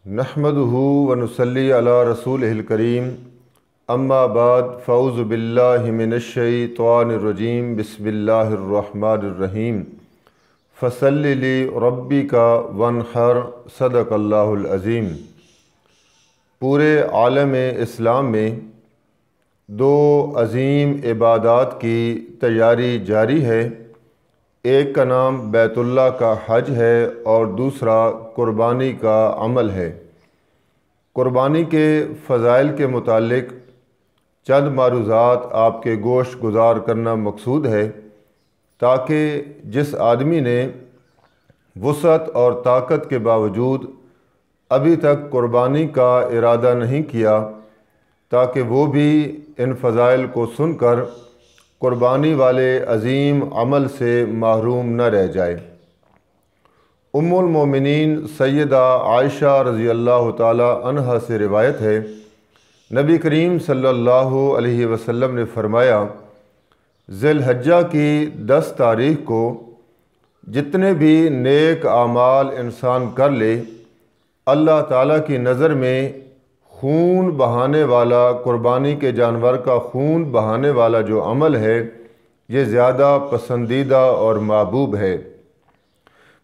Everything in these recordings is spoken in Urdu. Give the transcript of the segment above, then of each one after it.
نحمدہ ونصلی علی رسولہ الکریم اما بعد فاعوذ باللہ من الشیطان الرجیم بسم اللہ الرحمن الرحیم فصل لربک وانحر صدق اللہ العظیم۔ پورے عالم اسلام میں دو عظیم عبادات کی تیاری جاری ہے، ایک کا نام بیت اللہ کا حج ہے اور دوسرا قربانی کا عمل ہے۔ قربانی کے فضائل کے متعلق چند معروضات آپ کے گوش گزار کرنا مقصود ہے تاکہ جس آدمی نے وسعت اور طاقت کے باوجود ابھی تک قربانی کا ارادہ نہیں کیا تاکہ وہ بھی ان فضائل کو سن کر قربانی والے عظیم عمل سے محروم نہ رہ جائے۔ ام المومنین سیدہ عائشہ رضی اللہ تعالی عنہا سے روایت ہے، نبی کریم صلی اللہ علیہ وسلم نے فرمایا، ذی الحجہ کی 10 تاریخ کو جتنے بھی نیک اعمال انسان کر لے، اللہ تعالیٰ کی نظر میں خون بہانے والا، قربانی کے جانور کا خون بہانے والا جو عمل ہے یہ زیادہ پسندیدہ اور محبوب ہے۔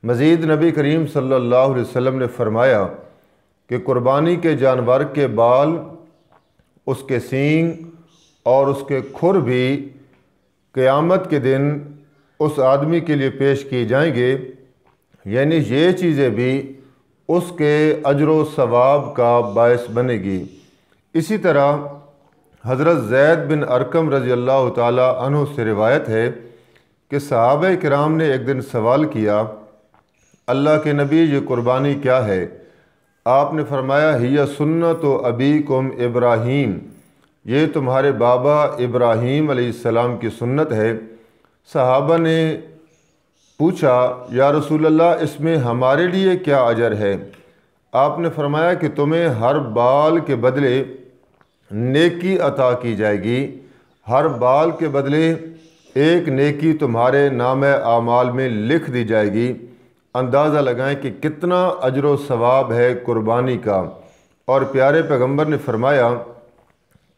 مزید نبی کریم صلی اللہ علیہ وسلم نے فرمایا کہ قربانی کے جانور کے بال، اس کے سینگ اور اس کے کھر بھی قیامت کے دن اس آدمی کے لیے پیش کی جائیں گے، یعنی یہ چیزیں بھی اس کے اجر و ثواب کا باعث بنے گی۔ اسی طرح حضرت زید بن ارقم رضی اللہ تعالی عنہ سے روایت ہے کہ صحابہ کرام نے ایک دن سوال کیا، اللہ کے نبی یہ قربانی کیا ہے؟ آپ نے فرمایا، ہی سنت ابیکم ابراہیم، یہ تمہارے بابا ابراہیم علیہ السلام کی سنت ہے۔ صحابہ نے پوچھا، یا رسول اللہ اس میں ہمارے لیے کیا اجر ہے؟ آپ نے فرمایا کہ تمہیں ہر بال کے بدلے نیکی عطا کی جائے گی، ہر بال کے بدلے ایک نیکی تمہارے نام اعمال میں لکھ دی جائے گی۔ اندازہ لگائیں کہ کتنا اجر و ثواب ہے قربانی کا۔ اور پیارے پیغمبر نے فرمایا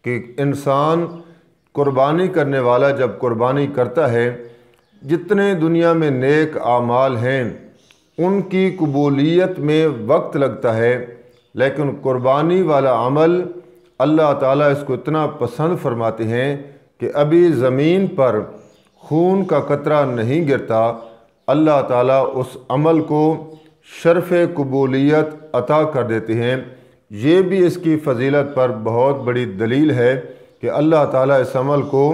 کہ انسان قربانی کرنے والا جب قربانی کرتا ہے، جتنے دنیا میں نیک اعمال ہیں ان کی قبولیت میں وقت لگتا ہے، لیکن قربانی والا عمل اللہ تعالیٰ اس کو اتنا پسند فرماتے ہیں کہ ابھی زمین پر خون کا قطرہ نہیں گرتا، اللہ تعالیٰ اس عمل کو شرف قبولیت عطا کر دیتے ہیں۔ یہ بھی اس کی فضیلت پر بہت بڑی دلیل ہے کہ اللہ تعالیٰ اس عمل کو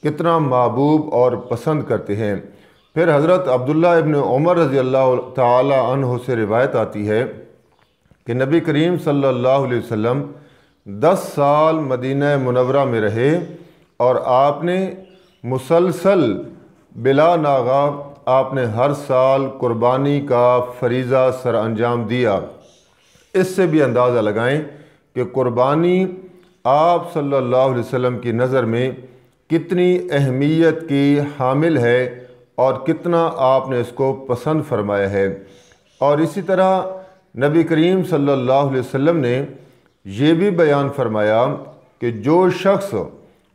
کتنا محبوب اور پسند کرتے ہیں۔ پھر حضرت عبداللہ ابن عمر رضی اللہ تعالی عنہ سے روایت آتی ہے کہ نبی کریم صلی اللہ علیہ وسلم 10 سال مدینہ منورہ میں رہے اور آپ نے مسلسل بلا ناغہ آپ نے ہر سال قربانی کا فریضہ سر انجام دیا۔ اس سے بھی اندازہ لگائیں کہ قربانی آپ صلی اللہ علیہ وسلم کی نظر میں کتنی اہمیت کی حامل ہے اور کتنا آپ نے اس کو پسند فرمایا ہے۔ اور اسی طرح نبی کریم صلی اللہ علیہ وسلم نے یہ بھی بیان فرمایا کہ جو شخص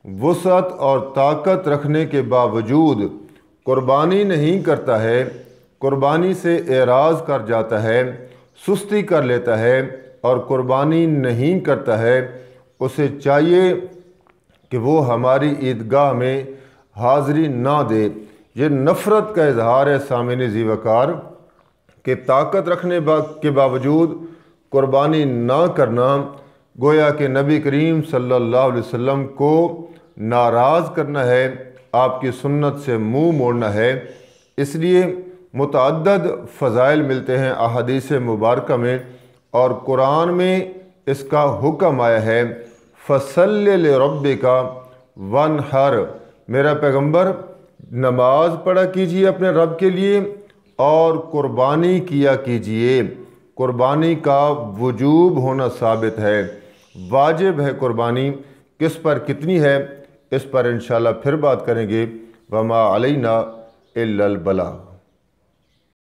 وسعت اور طاقت رکھنے کے باوجود قربانی نہیں کرتا ہے، قربانی سے اعراض کر جاتا ہے، سستی کر لیتا ہے اور قربانی نہیں کرتا ہے، اسے چاہیے کہ وہ ہماری عیدگاہ میں حاضری نہ دے۔ یہ نفرت کا اظہار ہے سامعین ذی وقار کہ طاقت رکھنے کے باوجود قربانی نہ کرنا گویا کہ نبی کریم صلی اللہ علیہ وسلم کو ناراض کرنا ہے، آپ کی سنت سے منہ موڑنا ہے۔ اس لیے متعدد فضائل ملتے ہیں احادیث مبارکہ میں اور قرآن میں اس کا حکم آیا ہے، فَصَلِّ لِرَبِّكَ وَانْحَرْ، میرا پیغمبر نماز پڑھا کیجئے اپنے رب کے لیے اور قربانی کیا کیجئے۔ قربانی کا وجوب ہونا ثابت ہے، واجب ہے قربانی، کس پر کتنی ہے اس پر انشاءاللہ پھر بات کریں گے۔ وَمَا عَلَيْنَا إِلَّا الْبَلَاغُ۔